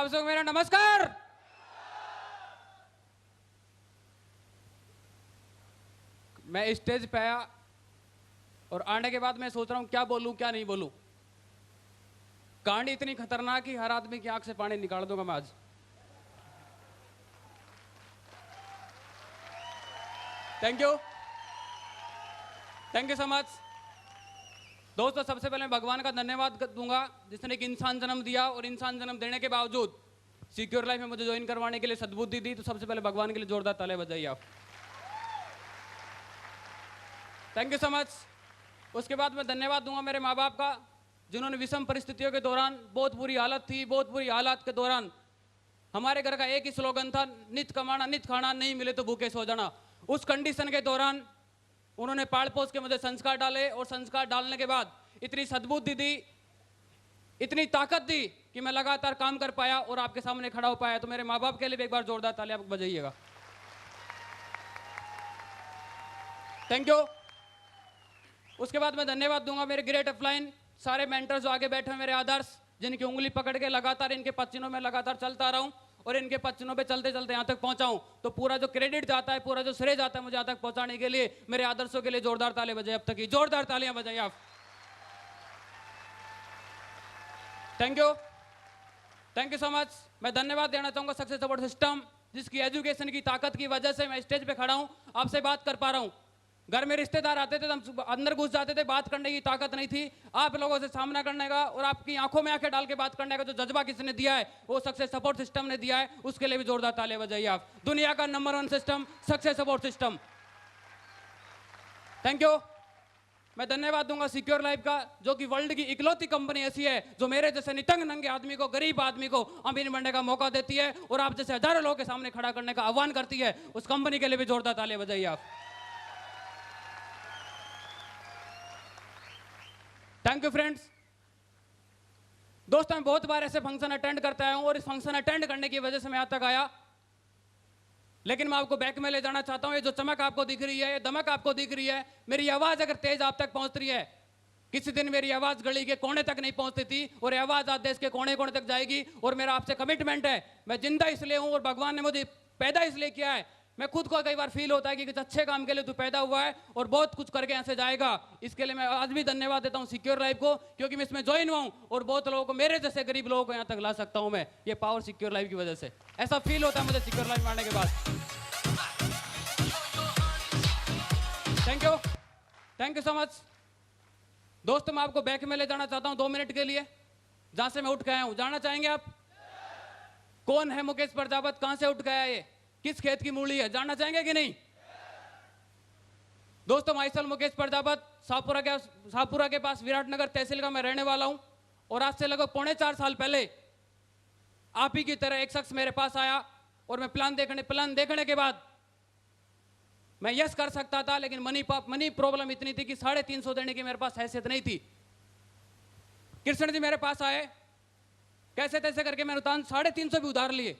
सबको मेरा नमस्कार। मैं स्टेज पे आया और आने के बाद मैं सोच रहा हूं क्या बोलूं क्या नहीं बोलूं। कहानी इतनी खतरनाक कि हर आदमी की आंख से पानी निकाल दूंगा मैं आज। थैंक यू सो मच दोस्तों। सबसे पहले मैं भगवान का धन्यवाद दूंगा जिसने एक इंसान जन्म दिया और इंसान जन्म देने के बावजूद सिक्योर लाइफ में मुझे ज्वाइन करवाने के लिए सद्बुद्धि दी। तो सबसे पहले भगवान के लिए जोरदार ताली बजाइए आप। Thank you so much. उसके बाद मैं धन्यवाद दूंगा मेरे माँ बाप का जिन्होंने विषम परिस्थितियों के दौरान, बहुत बुरी हालत थी, बहुत बुरी हालात के दौरान हमारे घर का एक ही स्लोगन था, नित कमाना नित खाना, नहीं मिले तो भूखे सो जाना। उस कंडीशन के दौरान उन्होंने पाल पोस के मुझे संस्कार डाले और संस्कार डालने के बाद इतनी सद्बुद्धि दी, इतनी ताकत दी कि मैं लगातार काम कर पाया और आपके सामने खड़ा हो पाया। तो मेरे माँ बाप के लिए भी एक बार जोरदार ताली आप बजाइएगा। Thank you. उसके बाद मैं धन्यवाद दूंगा मेरे ग्रेट अपलाइन सारे मेंटर्स जो आगे बैठे हैं, मेरे आदर्श, जिनकी उंगली पकड़ के लगातार इनके पच्चीनों में लगातार चलता रहा हूं और इनके पच्चीनों पे चलते चलते यहां तक पहुंचा हूं। तो पूरा जो क्रेडिट जाता है, पूरा जो श्रेय जाता है मुझे यहां तक पहुंचाने के लिए मेरे आदर्शों के लिए जोरदार ताली बजाइए। अब तक की जोरदार तालियां बजाइए आप। Thank you so much. मैं धन्यवाद देना चाहूंगा सक्सेस सपोर्ट सिस्टम, जिसकी एजुकेशन की ताकत की वजह से मैं स्टेज पे खड़ा हूं, आपसे बात कर पा रहा हूं। घर में रिश्तेदार आते थे तो हम अंदर घुस जाते थे, बात करने की ताकत नहीं थी। आप लोगों से सामना करने का और आपकी आंखों में आंखें डाल के बात करने का जो जज्बा किसने दिया है वो सक्सेस सपोर्ट सिस्टम ने दिया है। उसके लिए भी जोरदार तालियां बजाइए आप। दुनिया का number 1 system success support system. Thank you. मैं धन्यवाद दूंगा सिक्योर लाइफ का, जो कि वर्ल्ड की इकलौती कंपनी ऐसी है जो मेरे जैसे नितंग नंगे आदमी को, गरीब आदमी को अमीर बनने का मौका देती है और आप जैसे हजारों लोगों के सामने खड़ा करने का आह्वान करती है। उस कंपनी के लिए भी जोरदार तालियां बजाइए आप। Thank you friends. दोस्तों मैं बहुत बार ऐसे फंक्शन अटेंड करता आया हूं और इस फंक्शन अटेंड करने की वजह से मैं यहां तक आया, लेकिन मैं आपको बैक में ले जाना चाहता हूं। ये जो चमक आपको दिख रही है, ये दमक आपको दिख रही है, मेरी आवाज अगर तेज आप तक पहुंच रही है, किसी दिन मेरी आवाज गली के कोने तक नहीं पहुंचती थी और ये आवाज आज देश के कोने कोने तक जाएगी। और मेरा आपसे कमिटमेंट है, मैं जिंदा इसलिए हूं और भगवान ने मुझे पैदा इसलिए किया है। मैं खुद को कई बार फील होता है कि कुछ अच्छे काम के लिए तू पैदा हुआ है और बहुत कुछ करके यहाँ से जाएगा। इसके लिए मैं आज भी धन्यवाद देता हूँ सिक्योर लाइफ को, क्योंकि मैं इसमें ज्वाइन हुआ हूँ और बहुत लोगों को, मेरे जैसे गरीब लोगों को यहाँ तक ला सकता हूँ मैं। ये पावर सिक्योर लाइफ की वजह से ऐसा फील होता है मुझे सिक्योर लाइफ में आने के बाद। Thank you so much. दोस्तों मैं आपको बैक में ले जाना चाहता हूँ 2 मिनट के लिए, जहां से मैं उठ के आया हूँ। जाना चाहेंगे आप? कौन है मुकेश प्रजापत? कहां से उठ के आया ये? किस खेत की मूली है? जानना चाहेंगे कि नहीं? दोस्तों माइसल मुकेश प्रजापत, शाहपुरा के पास विराटनगर तहसील का मैं रहने वाला हूं और आज से लगभग 3.25 साल पहले आप ही की तरह एक शख्स मेरे पास आया और मैं प्लान देखने के बाद मैं यस कर सकता था, लेकिन मनी प्रॉब्लम इतनी थी कि 350 देने की मेरे पास हैसियत नहीं थी। कृष्ण जी मेरे पास आए, कैसे तैसे करके मैंने 350 भी उधार लिए।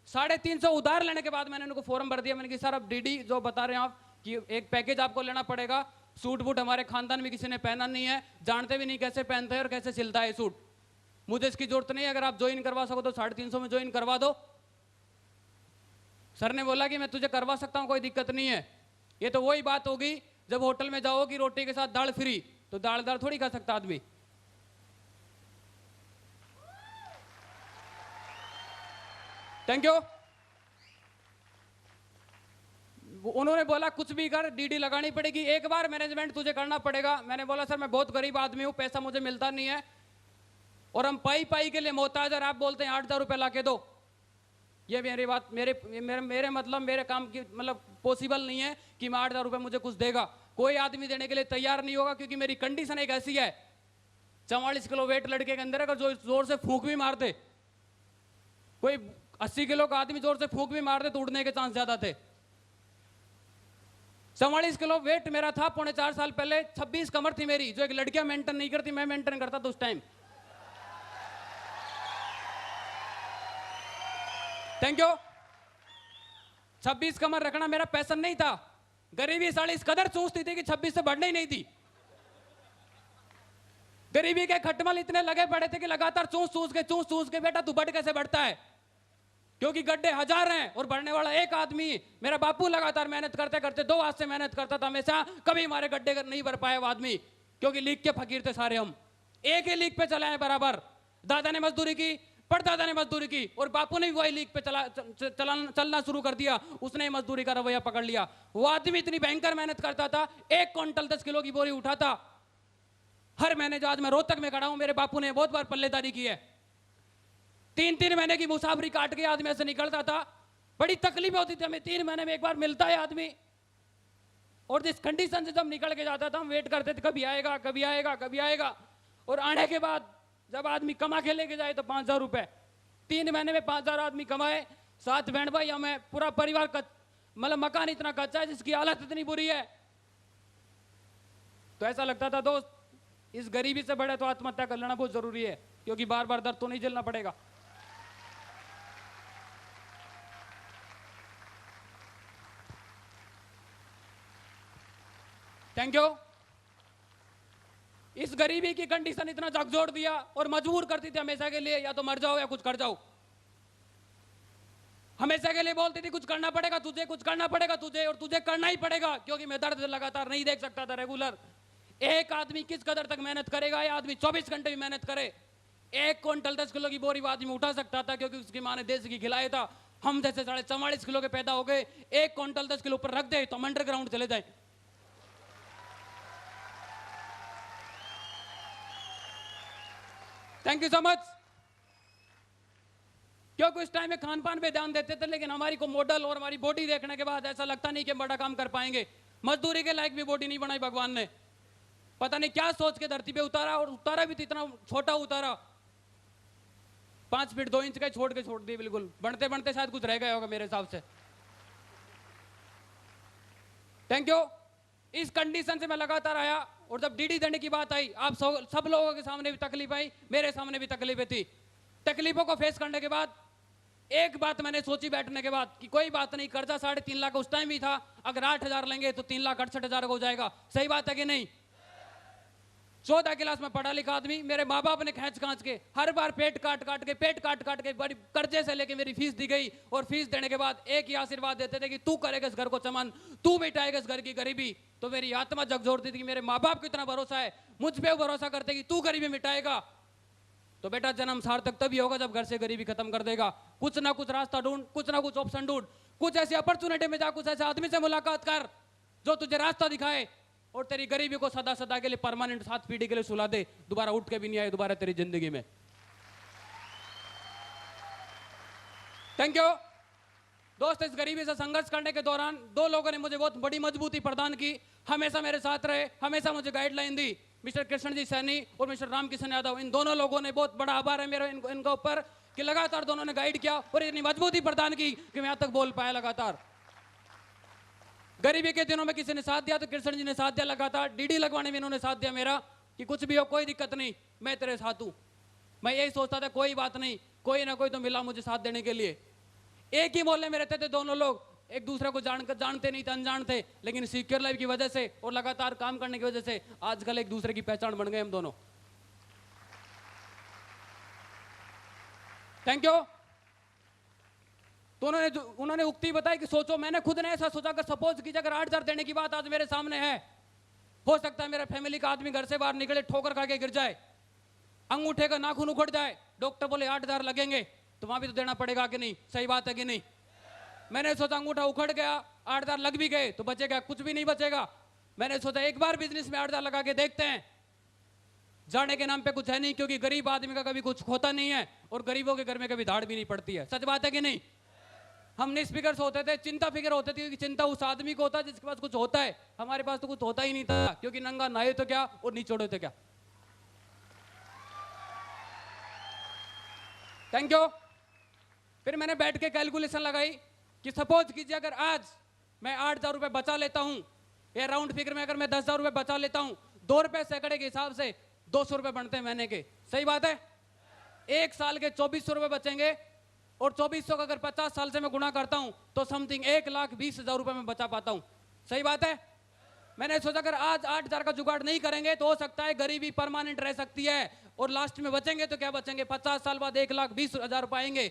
350 उधार लेने के बाद मैंने उनको फॉर्म भर दिया। मैंने कहा सर अब डीडी जो बता रहे हैं आप कि एक पैकेज आपको लेना पड़ेगा, सूट बूट हमारे खानदान में किसी ने पहना नहीं है, जानते भी नहीं कैसे पहनते हैं और कैसे सिलता है सूट, मुझे इसकी जरूरत नहीं है, अगर आप ज्वाइन करवा सको तो 350 में ज्वाइन करवा दो। सर ने बोला कि मैं तुझे करवा सकता हूं, कोई दिक्कत नहीं है। ये तो वही बात होगी जब होटल में जाओगी रोटी के साथ दाल फ्री, तो दाल थोड़ी खा सकता आदमी। Thank you. उन्होंने बोला कुछ भी कर, डीडी लगानी पड़ेगी, एक बार मैनेजमेंट तुझे करना पड़ेगा। मैंने बोला सर मैं बहुत गरीब आदमी हूं, पैसा मुझे मिलता नहीं है और हम पाई के लिए मोहताज, और आप बोलते हैं 8,000 रुपये ला के दो। ये मेरी बात, मेरे मतलब मेरे काम की मतलब पॉसिबल नहीं है कि मैं 8,000 रुपये मुझे कुछ देगा। कोई आदमी देने के लिए तैयार नहीं होगा, क्योंकि मेरी कंडीशन एक ऐसी है, 44 किलो वेट लड़के के अंदर अगर जो जोर से फूंक भी मार दे, कोई 80 किलो का आदमी जोर से फूंक भी मार दे तो उड़ने के चांस ज्यादा थे। 44 किलो वेट मेरा था 3.25 साल पहले। 26 कमर थी मेरी, जो एक लड़कियां मेंटेन नहीं करती, मैं मेंटेन करता था उस टाइम। Thank you. 26 कमर रखना मेरा पैशन नहीं था। गरीबी साली इस कदर चूसती थी कि 26 से बढ़ने ही नहीं थी। गरीबी के खटमल इतने लगे पड़े थे कि लगातार चूस चूस के बेटा तू बढ़ कैसे बढ़ता है। क्योंकि गड्ढे हजार हैं और भरने वाला एक आदमी। मेरा बापू लगातार मेहनत करते करते 2 हाथ से मेहनत करता था हमेशा, कभी हमारे गड्ढे नहीं भर पाया वो आदमी, क्योंकि लीक के फकीर थे सारे हम। एक ही लीक पे चला है बराबर। दादा ने मजदूरी की, परदादा ने मजदूरी की, और बापू ने भी वही लीक पे चलना शुरू कर दिया। उसने मजदूरी का रवैया पकड़ लिया। वो आदमी इतनी भयंकर मेहनत करता था, 1 क्विंटल 10 किलो की बोरी उठाता हर महीने। जो आज मैं रोहतक में खड़ा हूं, मेरे बापू ने बहुत बार पल्लेदारी की है। 3-3 महीने की मुसाफरी काट के आदमी ऐसे निकलता था। बड़ी तकलीफ होती थी हमें, 3 महीने में एक बार मिलता है आदमी। और जिस कंडीशन से जब निकल के जाता था, हम वेट करते थे कभी आएगा कभी आएगा कभी आएगा। और आने के बाद जब आदमी कमा के लेके जाए तो 5,000 रुपए, 3 महीने में 5,000 आदमी कमाए। 7 बहन भाई हमें, पूरा परिवार मतलब मकान इतना कच्चा है जिसकी हालत इतनी बुरी है। तो ऐसा लगता था दोस्त, इस गरीबी से बड़े तो आत्महत्या कर लेना बहुत जरूरी है, क्योंकि बार बार दर्द तो नहीं झेलना पड़ेगा। Thank you. इस गरीबी की कंडीशन इतना झकझोर दिया और मजबूर करती थी हमेशा के लिए, या तो मर जाओ या कुछ कर जाओ। हमेशा के लिए बोलती थी कुछ करना पड़ेगा तुझे, कुछ करना पड़ेगा तुझे, और तुझे करना ही पड़ेगा, क्योंकि मैं दर्द लगातार नहीं देख सकता था रेगुलर। एक आदमी किस कदर तक मेहनत करेगा? ये आदमी 24 घंटे भी मेहनत करे, 1 क्विंटल 10 किलो की बोरी वो आदमी उठा सकता था, क्योंकि उसकी माँ ने देसी घी खिलाया था। हम जैसे 44 किलो के पैदा हो गए, 1 क्विंटल 10 किलो ऊपर रख दे तो हम अंडरग्राउंड चले जाए। Thank you so much. क्योंकि उस टाइम में खान पान पे ध्यान देते थे, लेकिन हमारी को मॉडल और हमारी बॉडी देखने के बाद ऐसा लगता नहीं कि हम बड़ा काम कर पाएंगे। मजदूरी के लायक भी बॉडी नहीं बनाई भगवान ने, पता नहीं क्या सोच के धरती पे उतारा, और उतारा भी तो इतना छोटा उतारा, 5 फीट 2 इंच का छोड़ दिए बिल्कुल। बनते बनते शायद कुछ रह गया होगा मेरे हिसाब से। Thank you. इस कंडीशन से मैं लगातार आया, और जब डीडी देने की बात आई, आप सब लोगों के सामने भी तकलीफ आई, मेरे सामने भी तकलीफें थी। तकलीफों को फेस करने के बाद एक बात मैंने सोची बैठने के बाद, कि कोई बात नहीं, कर्जा 3.5 लाख उस टाइम भी था, अगर 8,000 लेंगे तो 3,68,000 हो जाएगा। सही बात है कि नहीं? 14 क्लास में पढ़ा लिखा आदमी, मेरे माँ बाप ने खींच खांच के हर बार पेट काट काट के बड़ी कर्जे से लेके मेरी फीस दी गई। और फीस देने के बाद एक ही आशीर्वाद देते थे कि तू करेगा इस घर को चमन, तू मिटाएगा इस घर की गरीबी। तो मेरी आत्मा झकझोरती थी कि मेरे माँ बाप को इतना भरोसा है, मुझ पे भरोसा करते कि तू गरीबी मिटाएगा। तो बेटा जन्म सार्थक तभी होगा जब घर से गरीबी खत्म कर देगा। कुछ ना कुछ रास्ता ढूंढ, कुछ ना कुछ ऑप्शन ढूंढ, कुछ ऐसी अपॉर्चुनिटी में जा, कुछ ऐसे आदमी से मुलाकात कर जो तुझे रास्ता दिखाए और तेरी गरीबी को सदा सदा के लिए, परमानेंट 7 पीढ़ी के लिए सुला दे, दोबारा उठ के भी नहीं आए दोबारा तेरी जिंदगी में। थैंक यू दोस्त। इस गरीबी से संघर्ष करने के दौरान 2 लोगों ने मुझे बहुत बड़ी मजबूती प्रदान की, हमेशा मेरे साथ रहे, हमेशा मुझे गाइडलाइन दी। मिस्टर कृष्ण जी सैनी और मिस्टर रामकिशन यादव, इन दोनों लोगों ने, बहुत बड़ा आभार है मेरा इनका ऊपर, कि लगातार दोनों ने गाइड किया और इतनी मजबूती प्रदान की कि मैं यहां तक बोल पाया लगातार। गरीबी के दिनों में किसी ने साथ दिया तो कृष्ण जी ने साथ दिया लगातार। डीडी लगवाने में इन्होंने साथ दिया मेरा, कि कुछ भी हो कोई दिक्कत नहीं, मैं तेरे साथ हूं। मैं यही सोचता था कोई बात नहीं, कोई ना कोई तो मिला मुझे साथ देने के लिए। एक ही मोहल्ले में रहते थे दोनों लोग, एक दूसरे को जानते नहीं थे, अनजान थे, लेकिन सिक्योर लाइफ की वजह से और लगातार काम करने की वजह से आजकल एक दूसरे की पहचान बन गए हम दोनों। Thank you. तो उन्होंने उक्ति बताई कि सोचो, मैंने खुद ने ऐसा सोचा कि सपोज कीजिए अगर 8,000 देने की बात आज मेरे सामने है, हो सकता है मेरे फैमिली का आदमी घर से बाहर निकले, ठोकर खा के गिर जाए, अंगूठे का नाखून उखड़ जाए, डॉक्टर बोले 8,000 लगेंगे, तो वहां भी तो देना पड़ेगा कि नहीं? सही बात है कि नहीं? मैंने सोचा अंगूठा उखड़ गया, 8,000 लग भी गए तो बचेगा? कुछ भी नहीं बचेगा। मैंने सोचा एक बार बिजनेस में 8,000 लगा के देखते हैं, जाने के नाम पे कुछ है नहीं, क्योंकि गरीब आदमी का कभी कुछ होता नहीं है, और गरीबों के घर में कभी धाड़ भी नहीं पड़ती है। सच बात है कि नहीं? हम निस्फिकर होते थे, चिंता फिक्र होती थी, चिंता उस आदमी को होता है जिसके पास कुछ होता है। हमारे पास तो कुछ होता ही नहीं था, क्योंकि नंगा नहाए तो क्या और निचोड़े तो क्या। Thank you. फिर मैंने बैठ के कैलकुलेशन लगाई कि सपोज कीजिए अगर आज मैं 8,000 रुपए बचा लेता हूं, या राउंड फिगर में अगर मैं 10,000 रुपए बचा लेता हूं, 2 रुपए सैकड़े के हिसाब से 200 रुपए बनते हैं महीने के। सही बात है? 1 साल के 2,400 रुपए बचेंगे, और 2,400 का अगर 50 साल से मैं गुणा करता हूं तो समथिंग 1,20,000 रुपए में बचा पाता हूं। सही बात है? मैंने सोचा अगर आज 8,000 का जुगाड़ नहीं करेंगे तो हो सकता है गरीबी परमानेंट रह सकती है, और लास्ट में बचेंगे तो क्या बचेंगे, 50 साल बाद 1,20,000 रुपए आएंगे।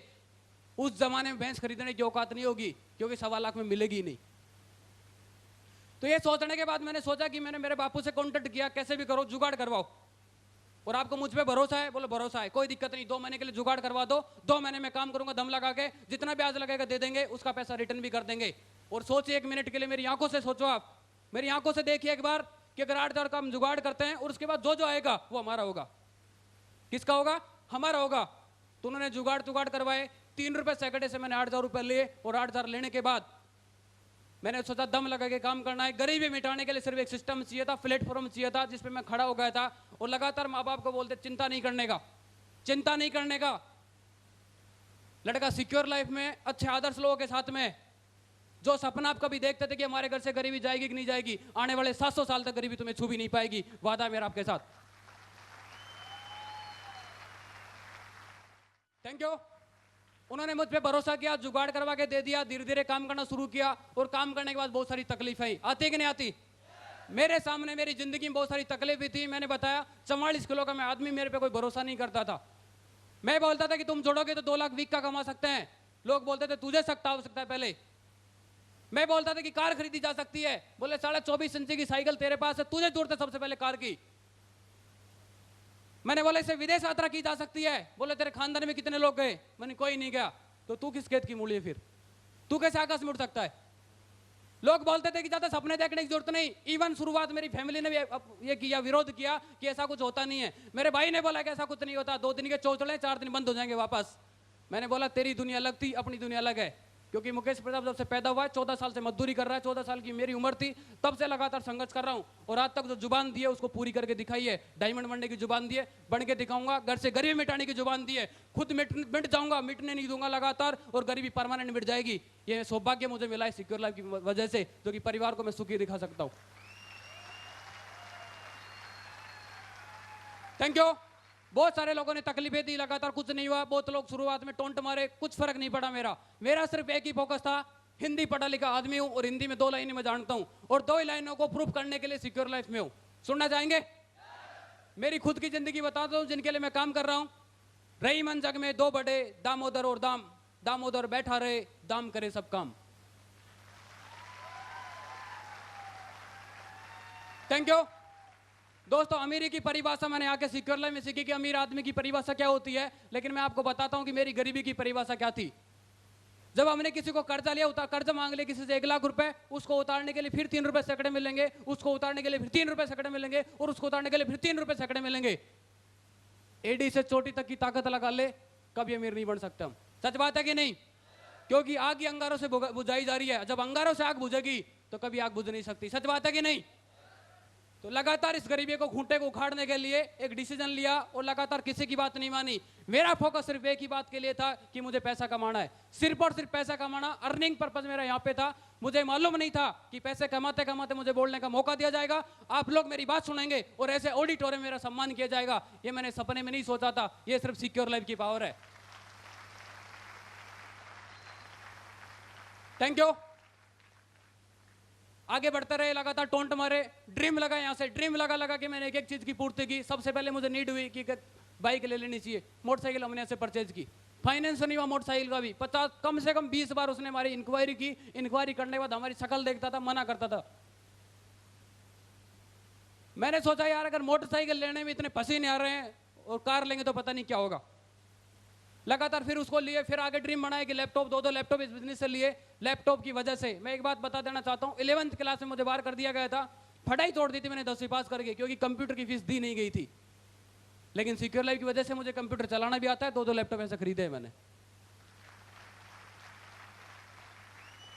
उस जमाने में भैंस खरीदने की औकात नहीं होगी, क्योंकि 1.25 लाख में मिलेगी ही नहीं। तो ये सोचने के बाद मैंने सोचा कि मैंने मेरे बापू से कॉन्टेक्ट किया, कैसे भी करो जुगाड़ करवाओ। और आपको मुझ पे भरोसा है? बोलो भरोसा है, कोई दिक्कत नहीं, 2 महीने के लिए जुगाड़ करवा दो, 2 महीने में काम करूंगा दम लगा के, जितना ब्याज लगेगा दे देंगे, उसका पैसा रिटर्न भी कर देंगे। और सोचिए 1 मिनट के लिए, मेरी आंखों से सोचो, आप मेरी आंखों से देखिए एक बार कि अगर 8,000 का हम जुगाड़ करते हैं और उसके बाद जो जो आएगा वो हमारा होगा। किसका होगा? हमारा होगा। तो उन्होंने जुगाड़ तुगाड़ करवाए, 3 रुपए सैकड़े से मैंने 8,000 रुपए लिए, और 8,000 लेने के बाद मैंने सोचा दम लगा के काम करना है। गरीबी मिटाने के लिए सिर्फ एक सिस्टम चाहिए था, प्लेटफॉर्म चाहिए था जिस पे मैं खड़ा हो गया था। और लगातार माँ बाप को बोलते चिंता नहीं करने का, चिंता नहीं करने का, लड़का सिक्योर लाइफ में अच्छे आदर्श लोगों के साथ में, जो सपना आप कभी देखते थे कि हमारे घर से गरीबी जाएगी कि नहीं जाएगी, आने वाले 700 साल तक गरीबी तुम्हें छू भी नहीं पाएगी, वादा मेरा आपके साथ। Thank you. उन्होंने मुझ पे भरोसा किया, जुगाड़ करवा के दे दिया, धीरे धीरे काम करना शुरू किया। और काम करने के बाद बहुत सारी तकलीफें आती कि नहीं आती? मेरे सामने मेरी जिंदगी में बहुत सारी तकलीफें थी। मैंने बताया 44 किलो का मैं आदमी, मेरे पे कोई भरोसा नहीं करता था। मैं बोलता था कि तुम जोड़ोगे तो 2 लाख वीक का कमा सकते हैं, लोग बोलते थे तुझे सकता हो सकता है पहले। मैं बोलता था कि कार खरीदी जा सकती है, बोले 24.5 इंच की साइकिल तेरे पास है, तुझे जरूरत है सबसे पहले कार की। मैंने बोला इसे विदेश यात्रा की जा सकती है, बोले तेरे खानदान में कितने लोग गए, मैंने कोई नहीं गया। तो तू किस खेत की मूली है, फिर तू कैसे आकाश में उड़ सकता है? लोग बोलते थे कि ज्यादा सपने देखने की जरूरत नहीं। इवन शुरुआत मेरी फैमिली ने भी ये किया, विरोध किया कि ऐसा कुछ होता नहीं है। मेरे भाई ने बोला कि ऐसा कुछ नहीं होता, 2 दिन के चौचले 4 दिन बंद हो जाएंगे वापस। मैंने बोला तेरी दुनिया अलग थी, अपनी दुनिया अलग है। क्योंकि मुकेश प्रताप जब से पैदा हुआ है 14 साल से मजदूरी कर रहा है, 14 साल की मेरी उम्र थी, तब से लगातार संघर्ष कर रहा हूं। और आज तक जो जुबान दी है उसको पूरी करके दिखाई है। डायमंड बनने की जुबान दी है, बन के दिखाऊंगा। घर से गरीबी मिटाने की जुबान दी है, खुद मिट जाऊंगा, मिटने नहीं दूंगा लगातार, और गरीबी परमानेंट मिट जाएगी। ये सौभाग्य मुझे मिला है सिक्योर लाइफ की वजह से, जो कि परिवार को मैं सुखी दिखा सकता हूं। Thank you. बहुत सारे लोगों ने तकलीफें दी, लगातार कुछ नहीं हुआ। बहुत लोग शुरुआत में टोंट मारे, कुछ फर्क नहीं पड़ा। मेरा सिर्फ एक ही फोकस था, हिंदी पढ़ा लिखा आदमी हूं और हिंदी में 2 लाइनें मैं जानता हूं, और 2 ही लाइनों को प्रूफ करने के लिए सिक्योर लाइफ में हूं। सुनना चाहेंगे? मेरी खुद की जिंदगी बताता हूं जिनके लिए मैं काम कर रहा हूं। रही मन जग में 2 बड़े, दामोदर और दाम, दामोदर बैठा रहे, दाम करे सब काम। थैंक यू दोस्तों। अमीरी की परिभाषा मैंने आके सिक्योर लाइफ में सीखी कि अमीर आदमी की परिभाषा क्या होती है, लेकिन मैं आपको बताता हूं कि मेरी गरीबी की परिभाषा क्या थी। जब हमने किसी को कर्जा लिया, कर्जा मांग लिया किसी से 1 लाख रुपए, उसको उतारने के लिए फिर 3 रुपए सैकड़े मिलेंगे, उसको उतारने के लिए फिर 3 रुपए सैकड़े मिलेंगे, और उसको उतारने के लिए फिर 3 रुपए सैकड़े मिलेंगे। एडी से चोटी तक की ताकत लगा ले, कभी अमीर नहीं बन सकते हम। सच बात है कि नहीं? क्योंकि आग ही अंगारों से बुझाई जा रही है, जब अंगारों से आग बुझेगी तो कभी आग बुझ नहीं सकती। सच बात है कि नहीं? तो लगातार इस गरीबी को, खूंटे को उखाड़ने के लिए एक डिसीजन लिया, और लगातार किसी की बात नहीं मानी। मेरा फोकस सिर्फ एक ही बात के लिए था कि मुझे पैसा कमाना है, सिर्फ और सिर्फ पैसा कमाना। अर्निंग पर्पस मेरा यहाँ पे था। मुझे मालूम नहीं था कि पैसे कमाते कमाते मुझे बोलने का मौका दिया जाएगा, आप लोग मेरी बात सुनेंगे और ऐसे ऑडिटोरियम में मेरा सम्मान किया जाएगा। ये मैंने सपने में नहीं सोचा था। ये सिर्फ सिक्योर लाइफ की पावर है। Thank you. आगे बढ़ते रहे, लगातार टोंट मारे, ड्रीम लगा यहाँ से, ड्रीम लगा के मैंने एक एक चीज की पूर्ति की। सबसे पहले मुझे नीड हुई कि बाइक ले लेनी चाहिए। मोटरसाइकिल हमने ऐसे परचेज की, फाइनेंस नहीं हुआ मोटरसाइकिल का भी। 50 कम से कम 20 बार उसने हमारी इंक्वायरी की। इंक्वायरी करने के बाद हमारी शक्ल देखता था, मना करता था। मैंने सोचा यार अगर मोटरसाइकिल लेने में इतने पसीने आ रहे हैं और कार लेंगे तो पता नहीं क्या होगा। लगातार फिर उसको लिए, फिर आगे ड्रीम बनाया कि लैपटॉप, 2 लैपटॉप इस बिजनेस से लिए। लैपटॉप की वजह से मैं एक बात बता देना चाहता हूँ, 11th क्लास में मुझे बाहर कर दिया गया था। पढ़ाई छोड़ दी थी मैंने 10वीं पास करके, क्योंकि कंप्यूटर की फीस दी नहीं गई थी। लेकिन सिक्योर लाइफ की वजह से मुझे कंप्यूटर चलाना भी आता है। 2 लैपटॉप ऐसे खरीदे हैं मैंने।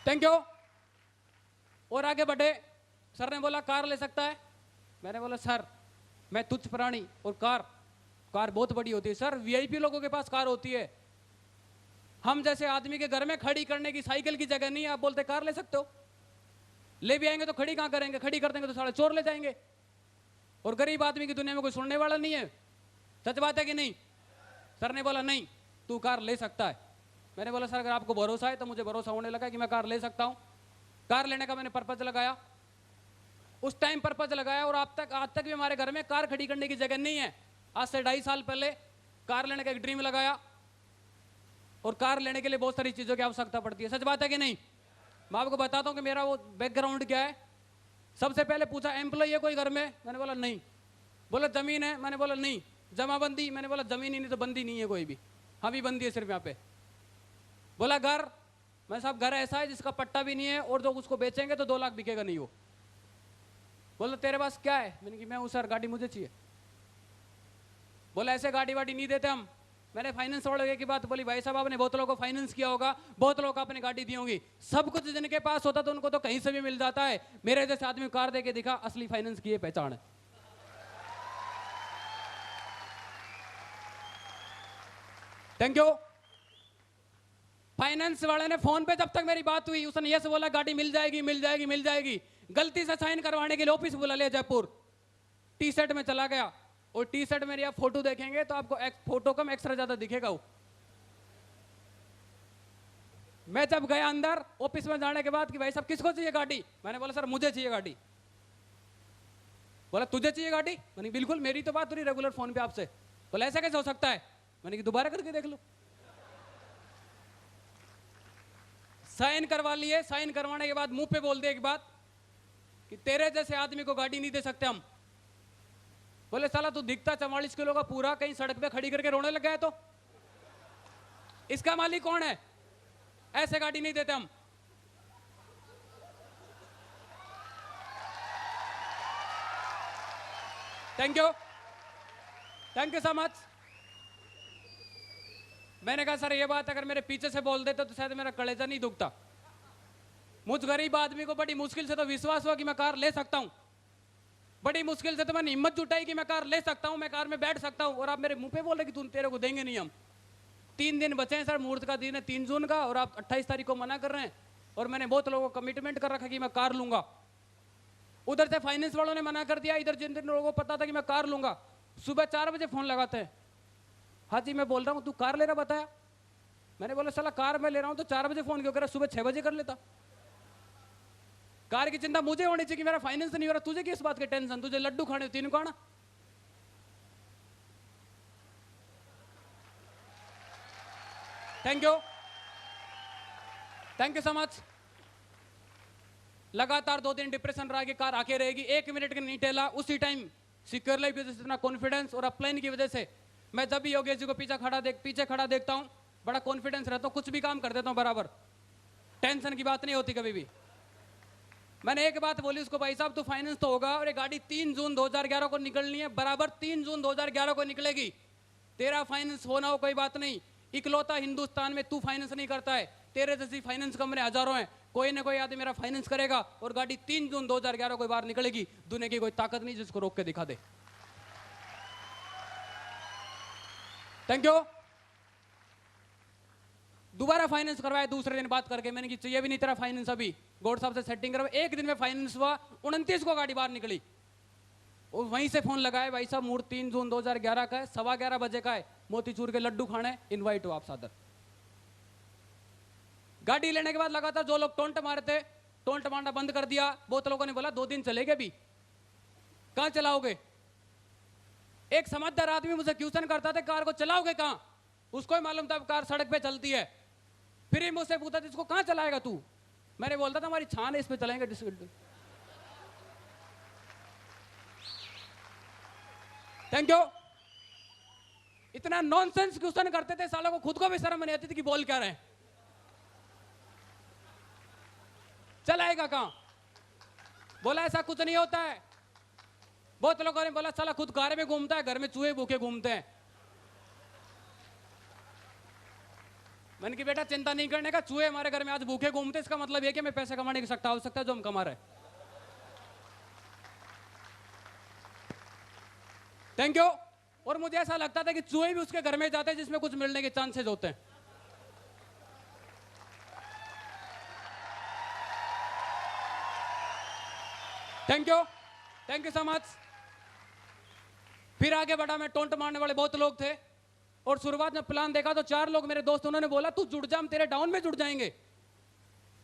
Thank you. और आगे बढ़े, सर ने बोला कार ले सकता है। मैंने बोला सर मैं तुच्छ प्राणी, और कार बहुत बड़ी होती है सर, वीआईपी लोगों के पास कार होती है, हम जैसे आदमी के घर में खड़ी करने की साइकिल की जगह नहीं है। आप बोलते कार ले सकते हो, ले भी आएंगे तो खड़ी कहां करेंगे, खड़ी कर देंगे तो साले चोर ले जाएंगे, और गरीब आदमी की दुनिया में कोई सुनने वाला नहीं है। सच बात है कि नहीं? सर ने बोला नहीं तू कार ले सकता है। मैंने बोला सर अगर आपको भरोसा है, तो मुझे भरोसा होने लगा कि मैं कार ले सकता हूं। कार लेने का मैंने पर्पज लगाया, उस टाइम पर्पज लगाया, और आज तक भी हमारे घर में कार खड़ी करने की जगह नहीं है। आज से 2.5 साल पहले कार लेने का एक ड्रीम लगाया। और कार लेने के लिए बहुत सारी चीज़ों की आवश्यकता पड़ती है। सच बात है कि नहीं? मैं आपको बताता हूँ कि मेरा वो बैकग्राउंड क्या है। सबसे पहले पूछा एम्प्लॉय है कोई घर में? मैंने बोला नहीं। बोला ज़मीन है? मैंने बोला नहीं। जमाबंदी? मैंने बोला ज़मीन ही नहीं तो बंदी नहीं है कोई भी, हम ही बंदी है सिर्फ यहाँ पे। बोला घर? मैं साहब घर ऐसा है जिसका पट्टा भी नहीं है और जो उसको बेचेंगे तो 2 लाख बिकेगा नहीं वो। बोला तेरे पास क्या है? मैंने कि मैं हूँ सर, गाड़ी मुझे चाहिए। बोला ऐसे गाड़ी वाड़ी नहीं देते हम। मैंने फाइनेंस वाले की बात बोली, भाई साहब आपने बहुत लोगों को फाइनेंस किया होगा, बहुत लोगों को आपने गाड़ी दी होगी, सब कुछ जिनके पास होता तो उनको तो कहीं से भी मिल जाता है। मेरे जैसे आदमी कार दे के दिखा, असली फाइनेंस की ये पहचान है। Thank you. फाइनेंस वाले ने फोन पे जब तक मेरी बात हुई उसने यस बोला गाड़ी मिल जाएगी मिल जाएगी मिल जाएगी। गलती से साइन करवाने के लिए ऑफिस बुला लिया जयपुर। टी शर्ट में चला गया और टी शर्ट मेरी आप फोटो देखेंगे तो आपको फोटो कम एक्स्ट्रा ज्यादा दिखेगा वो। मैं जब गया अंदर ऑफिस में जाने के बाद कि भाई साहब किसको चाहिए गाड़ी? मैंने बोला सर मुझे चाहिए गाड़ी। बोला तुझे चाहिए गाड़ी? मैंने बिल्कुल, मेरी तो बात हो रही रेगुलर फोन पे आपसे। बोला ऐसा कैसे हो सकता है? मैंने कि दोबारा करके देख लो। साइन करवा लिए। साइन करवाने के बाद मुंह पे बोल दे एक बात कि तेरे जैसे आदमी को गाड़ी नहीं दे सकते हम। बोले साला तू दिखता 44 किलो का पूरा, कहीं सड़क पे खड़ी करके रोने लग गया है तो इसका मालिक कौन है? ऐसे गाड़ी नहीं देते हम। Thank you, thank you so much. मैंने कहा सर ये बात अगर मेरे पीछे से बोल देते तो शायद मेरा कलेजा नहीं दुखता। मुझ गरीब आदमी को बड़ी मुश्किल से तो विश्वास हुआ कि मैं कार ले सकता हूं। बड़ी मुश्किल से तो मैंने हिम्मत जुटाई कि मैं कार ले सकता हूं, मैं कार में बैठ सकता हूं, और आप मेरे मुंह पे बोल रहे कि तुम तेरे को देंगे नहीं हम। 3 दिन बचे हैं सर, मुहूर्त का दिन है 3 जून का, और आप 28 तारीख को मना कर रहे हैं। और मैंने बहुत लोगों को कमिटमेंट कर रखा कि मैं कार लूंगा। उधर से फाइनेंस वालों ने मना कर दिया, इधर जिन जिन लोगों को पता था कि मैं कार लूंगा सुबह 4 बजे फोन लगाते हैं, हाँ जी मैं बोल रहा हूँ तू कार ले रहा बताया। मैंने बोला साला कार मैं ले रहा हूँ तो 4 बजे फोन क्यों कर रहा, सुबह 6 बजे कर लेता। कार की चिंता मुझे होनी चाहिए कि मेरा फाइनेंस नहीं हो रहा, तुझे किस बात की टेंशन? तुझे लड्डू खाने तीन खाना। Thank you, thank you so much. लगातार 2 दिन डिप्रेशन रहा कि कार आके रहेगी, 1 मिनट के नहीं टेला। उसी टाइम सिक्योर लाइफ की वजह से इतना कॉन्फिडेंस और अपलाइन की वजह से मैं जब भी योगेश जी को पीछे खड़ा देखता हूं बड़ा कॉन्फिडेंस रहता हूं, कुछ भी काम कर देता हूं बराबर, टेंशन की बात नहीं होती कभी भी। मैंने एक बात बोली उसको, भाई साहब तू फाइनेंस तो होगा और ये गाड़ी 3 जून 2011 को निकलनी है, बराबर 3 जून 2011 को निकलेगी। तेरा फाइनेंस होना हो कोई बात नहीं, इकलौता हिंदुस्तान में तू फाइनेंस नहीं करता है, तेरे जैसी फाइनेंस कंपनी हजारों हैं, कोई ना कोई आदमी मेरा फाइनेंस करेगा और गाड़ी 3 जून 2011 को बाहर निकलेगी। दुनिया की कोई ताकत नहीं जिसको रोक के दिखा दे। Thank you. दोबारा फाइनेंस करवाया दूसरे दिन बात करके, मैंने कि चाहिए भी नहीं तेरा फाइनेंस अभी, गौड़ साहब से सेटिंग करवा। 1 दिन में फाइनेंस हुआ, 29 को गाड़ी बाहर निकली। और वहीं से फोन लगाए, भाई साहब मुहूर्त 3 जून 2011 का है, 11:15 बजे का है, मोतीचूर के लड्डू खाने इनवाइट हो आप सादर। गाड़ी लेने के बाद लगातार जो लोग टोंट मारे थे, टोंट मारना बंद कर दिया। बहुत लोगों ने बोला 2 दिन चलेगे भी, कहां चलाओगे? एक समझदार आदमी मुझे क्वेश्चन करता था कार को चलाओगे कहां, उसको ही मालूम था कार सड़क पे चलती है। फिर ही मुझसे पूछा था इसको कहां चलाएगा तू? मैंने बोलता था हमारी छान है इस पे चलाएंगे। Thank you. इतना नॉनसेंस क्वेश्चन करते थे, सालों को खुद को भी शर्म नहीं आती थी कि बोल क्या रहे हैं। चलाएगा कहां? बोला ऐसा कुछ नहीं होता है। बहुत लोगों ने बोला साला खुद कार में घूमता है, घर में चूहे भूखे घूमते हैं। मैंने कि बेटा चिंता नहीं करने का, चूहे हमारे घर में आज भूखे घूमते, इसका मतलब यह कि मैं पैसे कमाने की सकता हो सकता है जो हम कमा रहे। Thank you. और मुझे ऐसा लगता था कि चूहे भी उसके घर में जाते हैं जिसमें कुछ मिलने के चांसेस होते हैं। Thank you, thank you so much. फिर आगे बढ़ा मैं, टोंट मारने वाले बहुत लोग थे और शुरुआत में प्लान देखा तो 4 लोग मेरे दोस्त, उन्होंने बोला तू जुड़ जा, हम तेरे डाउन में जुड़ जाएंगे।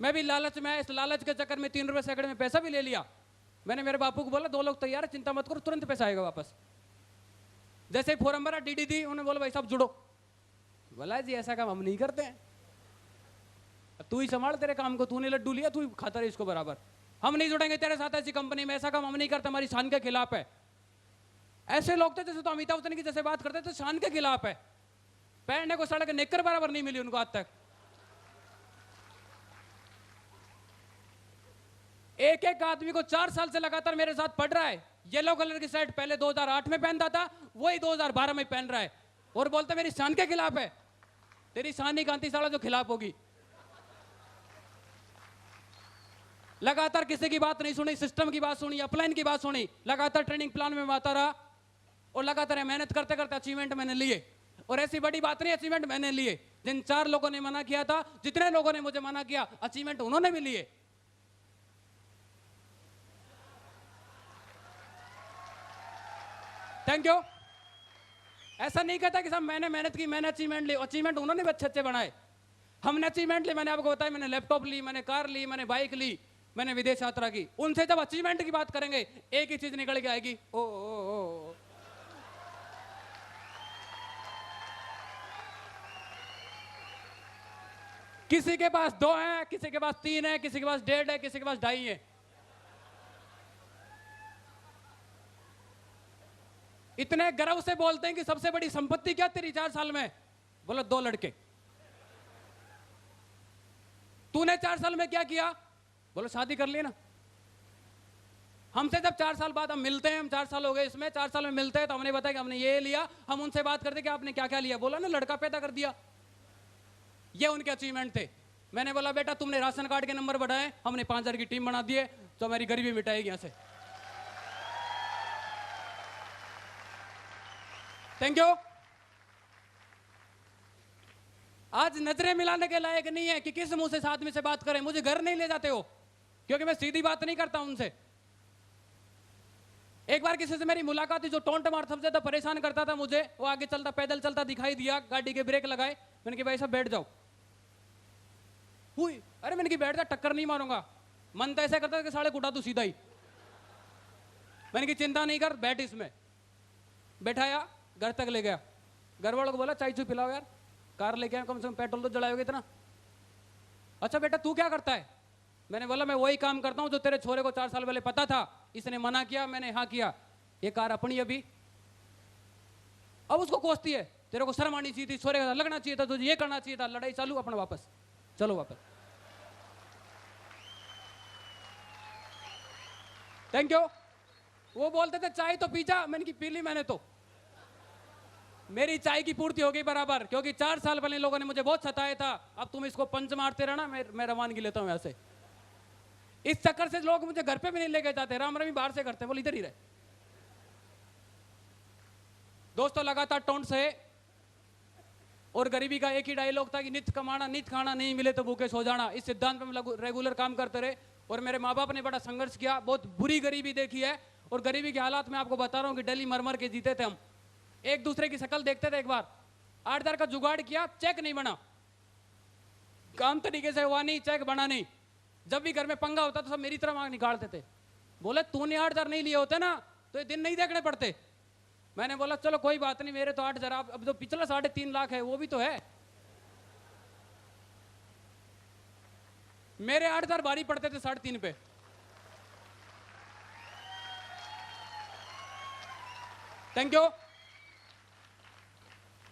मैं भी लालच में, इस लालच के चक्कर में 3 रुपए सैकड़े में पैसा भी ले लिया। मैंने मेरे बापू को बोला 2 लोग तैयार है, चिंता मत करो, तुरंत पैसा आएगा वापस। जैसे ही फॉर्म भरा, डीडी दी, उन्होंने बोला भाई साहब जुड़ो। बोला जी ऐसा काम हम नहीं करते हैं, तू ही संभाल तेरे काम को, तूने लड्डू लिया तू खाता रहे इसको बराबर, हम नहीं जुड़ेंगे तेरे साथ ऐसी कंपनी में, ऐसा काम हम नहीं करते, हमारी शान के खिलाफ है। ऐसे लोग थे जैसे तो अमिताभ बच्चन की जैसे बात करते तो शान के खिलाफ है, पहनने को सड़क निक्कर बराबर नहीं मिली उनको आज तक। एक एक आदमी को 4 साल से लगातार मेरे साथ पढ़ रहा है, येलो कलर की शर्ट पहले 2008 में पहनता था, वही 2012 में पहन रहा है और बोलता मेरी शान के खिलाफ है। तेरी शान ही कांति साला जो खिलाफ होगी। लगातार किसी की बात नहीं सुनी, सिस्टम की बात सुनी, अपलाइन की बात सुनी, लगातार ट्रेनिंग प्लान में आता रहा और लगातार मेहनत करते करते अचीवमेंट मैंने लिए। और ऐसी बड़ी बात नहीं अचीवमेंट मैंने लिए, जिन 4 लोगों ने मना किया था, जितने लोगों ने मुझे मना किया, अचीवमेंट उन्होंने भी लिए। Thank you. ऐसा नहीं कहता कि सब मैंने मेहनत की, मैंने अचीवमेंट ली, अचीवमेंट उन्होंने भी अच्छे अच्छे बनाए, हमने अचीवमेंट ली। मैंने आपको बताया, मैंने लैपटॉप ली, मैंने कार ली, मैंने बाइक ली, मैंने विदेश यात्रा की। उनसे जब अचीवमेंट की बात करेंगे एक ही चीज निकल के आएगी, ओ। किसी के पास 2 है, किसी के पास 3 है, किसी के पास 1.5 है, किसी के पास 2.5 है। इतने गर्व से बोलते हैं कि सबसे बड़ी संपत्ति क्या तेरी 4 साल में? बोलो 2 लड़के। तूने 4 साल में क्या किया? बोलो शादी कर ली ना। हमसे जब 4 साल बाद हम मिलते हैं, हम 4 साल हो गए इसमें, 4 साल में मिलते हैं तो हमने बताया कि हमने ये लिया। हम उनसे बात करते कि आपने क्या क्या लिया? बोला ना लड़का पैदा कर दिया। ये उनके अचीवमेंट थे। मैंने बोला बेटा तुमने राशन कार्ड के नंबर बढ़ाए, हमने 5000 की टीम बना दी है, तो हमारी गरीबी मिटाएगी यहां से। Thank you. आज नजरें मिलाने के लायक नहीं है कि किस मुंह से आदमी से बात करें। मुझे घर नहीं ले जाते हो क्योंकि मैं सीधी बात नहीं करता उनसे। एक बार किसी से मेरी मुलाकात हुई जो टोंट मार सबसे ज्यादा परेशान करता था मुझे, वो आगे चलता पैदल चलता दिखाई दिया, गाड़ी के ब्रेक लगाए, मैंने कहा भाई साहब बैठ जाओ। हुई, अरे मैंने कहा बैठ जा, टक्कर नहीं मारूंगा। मन तो ऐसा करता था कि साले कुटा तू सीधा ही। मैंने कहा चिंता नहीं कर, बैठ इसमें। बैठाया, घर तक ले गया। घर वालों को बोला चाय चू पिलाओ यार, कार लेके आए, कम से कम पेट्रोल तो जलाओगे इतना। अच्छा बेटा तू क्या करता है? मैंने बोला मैं वही काम करता हूं जो तेरे छोरे को 4 साल पहले पता था, इसने मना किया, मैंने हाँ किया। ये कार अपनी अभी, अब उसको कोसती है। तेरे को शर्म आनी चाहिए थी, छोरे का लगना चाहिए था, तुझे ये करना चाहिए था। लड़ाई चालू, अपना वापस चलो वापस। Thank you. वो बोलते थे चाय तो पी जा, मैंने की पी ली मैंने तो। मेरी चाय की पूर्ति हो गई बराबर, क्योंकि 4 साल पहले लोगों ने मुझे बहुत सताया था। अब तुम इसको पंच मारते रहना, मैं रवानगी लेता हूं यहां से। इस चक्कर से लोग मुझे घर पे भी नहीं लेके जाते, राम रमी बाहर से करते, बोल इधर ही रहे। दोस्तों लगातार टोंट से और गरीबी का एक ही डायलॉग था कि नित कमाना नित खाना, नहीं मिले तो भूखे सो जाना। इस सिद्धांत पे हम रेगुलर काम करते रहे और मेरे माँ बाप ने बड़ा संघर्ष किया, बहुत बुरी गरीबी देखी है। और गरीबी के हालात में आपको बता रहा हूँ कि डेली मर मर के जीते थे हम। एक दूसरे की शक्ल देखते थे। एक बार 8000 का जुगाड़ किया, चेक नहीं बना, काम तरीके से हुआ नहीं, चेक बना नहीं। जब भी घर में पंगा होता तो सब मेरी तरफ आंख निकालते थे, बोले तूने 8000 नहीं लिए होते ना तो ये दिन नहीं देखने पड़ते। मैंने बोला चलो कोई बात नहीं, मेरे तो 8000, अब जो पिछला 3.5 लाख है वो भी तो है। मेरे 8000 भारी पड़ते थे 3.5 पे। Thank you.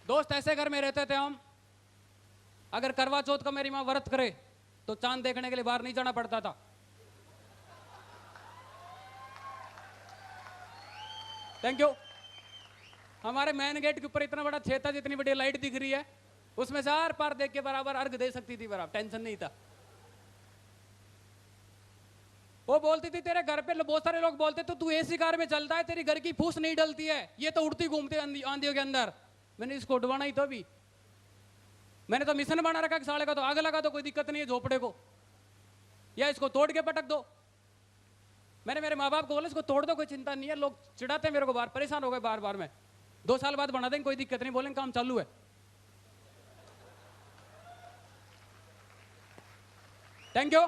दोस्त ऐसे घर में रहते थे हम, अगर करवा चौथ का मेरी मां व्रत करे तो चांद देखने के लिए बाहर नहीं जाना पड़ता था। Thank you. हमारे मेन गेट के ऊपर इतना बड़ा छेद था, जितनी बड़ी लाइट दिख रही है उसमें से आर पार देख के बराबर अर्घ दे सकती थी, बराबर टेंशन नहीं था। वो बोलती थी तेरे घर पे बहुत सारे लोग बोलते तो तू एसी कार में चलता है, तेरी घर की फूस नहीं डलती है, ये तो उड़ती घूमती आंधियों के अंदर। मैंने इसको उड़वाना ही तो अभी, मैंने तो मिशन बना रखा कि साले का तो आग लगा दो, कोई दिक्कत नहीं है झोपड़े को, या इसको तोड़ के पटक दो। मैंने मेरे माँ बाप को बोला इसको तोड़ दो, कोई चिंता नहीं है। लोग चिढ़ाते मेरे को, बार परेशान हो गए बार बार में। 2 साल बाद बना देंगे, कोई दिक्कत नहीं, बोलेंगे काम चालू है। Thank you.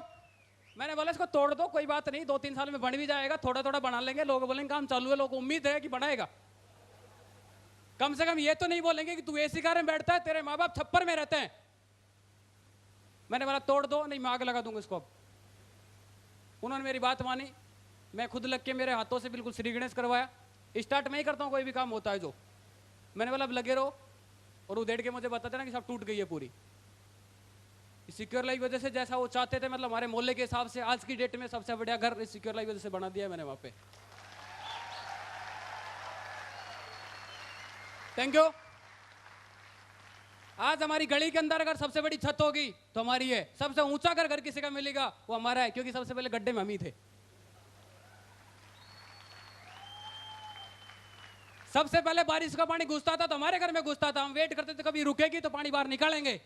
मैंने बोला इसको तोड़ दो, कोई बात नहीं, 2-3 साल में बन भी जाएगा, थोड़ा थोड़ा बना लेंगे। लोग बोलेंगे काम चालू है, लोगों को उम्मीद है कि बनाएगा। कम से कम ये तो नहीं बोलेंगे कि तू एसी कार में बैठता है, तेरे माँ बाप छप्पर में रहते हैं। मैंने बोला तोड़ दो, नहीं मैं आग लगा दूंगा इसको। अब उन्होंने मेरी बात मानी, मैं खुद लग के मेरे हाथों से बिल्कुल श्री गणेश करवाया। स्टार्ट में ही करता हूँ कोई भी काम होता है जो। मैंने बोला अब लगे रहो, और वो डेढ़ के मुझे बताते ना कि सब टूट गई है पूरी। सिक्योर लाइफ वजह से जैसा वो चाहते थे, मतलब हमारे मोहल्ले के हिसाब से आज की डेट में सबसे बढ़िया घर इस सिक्योर लाइफ वजह से बना दिया है मैंने वहां पे। Thank you. आज हमारी गली के अंदर अगर सबसे बड़ी छत होगी तो हमारी है। सबसे ऊंचा घर किसी का मिलेगा वो हमारा है, क्योंकि सबसे पहले गड्ढे में हम ही थे। सबसे पहले बारिश का पानी घुसता था तो हमारे घर में घुसता था। हम वेट करते थे कभी रुकेगी तो पानी बाहर निकालेंगे।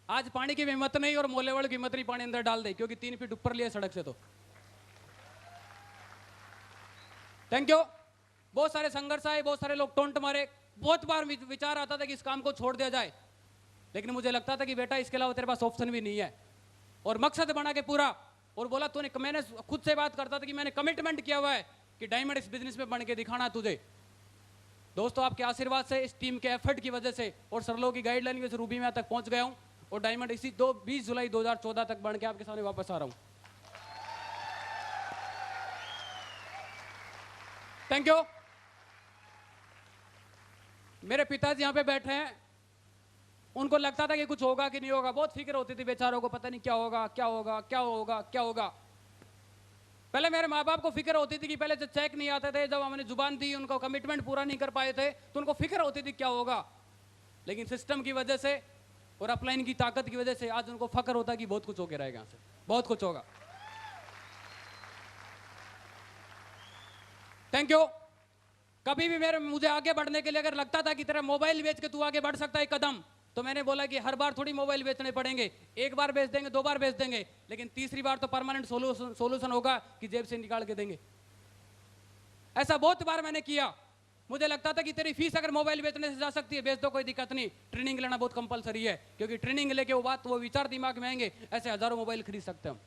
आज पानी की हिम्मत नहीं और मोहल्ले वालों की हिम्मत नहीं पानी अंदर डाल दे, क्योंकि 3 फीट ऊपर लिए सड़क से। तो थैंक यू। बहुत सारे संघर्ष आए, बहुत सारे लोग टोंट मारे, बहुत बार विचार आता था कि इस काम को छोड़ दिया जाए, लेकिन मुझे लगता था कि बेटा इसके अलावा तेरे पास ऑप्शन भी नहीं है। और मकसद बना के पूरा, और बोला तूने, मैंने खुद से बात करता था कि मैंने कमिटमेंट किया हुआ है कि डायमंड इस बिजनेस में बन के दिखाना तुझे। दोस्तों आपके आशीर्वाद से, इस टीम के एफर्ट की वजह से और सरलों की गाइडलाइन की वजह से रूबी में तक पहुंच गया हूं, और डायमंड इसी 20 जुलाई 2014 तक बन के आपके सामने वापस आ रहा हूं। Thank you. मेरे पिताजी यहां पे बैठे हैं, उनको लगता था कि कुछ होगा कि नहीं होगा, बहुत फिक्र होती थी बेचारों को, पता नहीं क्या होगा क्या होगा क्या होगा क्या होगा। पहले मेरे माँ बाप को फिक्र होती थी कि पहले जब चेक नहीं आते थे, जब हमने जुबान दी, उनको कमिटमेंट पूरा नहीं कर पाए थे, तो उनको फिक्र होती थी क्या होगा। लेकिन सिस्टम की वजह से और अपलाइन की ताकत की वजह से आज उनको फक्र होता है कि बहुत कुछ होके रहेगा, यहाँ से बहुत कुछ होगा। Thank you. कभी भी मुझे आगे बढ़ने के लिए अगर लगता था कि तेरा मोबाइल बेच के तू आगे बढ़ सकता है एक कदम, तो मैंने बोला कि हर बार थोड़ी मोबाइल बेचने पड़ेंगे। एक बार बेच देंगे, 2 बार बेच देंगे, लेकिन तीसरी बार तो परमानेंट सोल्यूशन होगा कि जेब से निकाल के देंगे। ऐसा बहुत बार मैंने किया। मुझे लगता था कि तेरी फीस अगर मोबाइल बेचने से जा सकती है, बेच दो, कोई दिक्कत नहीं। ट्रेनिंग लेना बहुत कंपलसरी है, क्योंकि ट्रेनिंग लेके वो विचार दिमाग में आएंगे, ऐसे हजारों मोबाइल खरीद सकते हैं हम।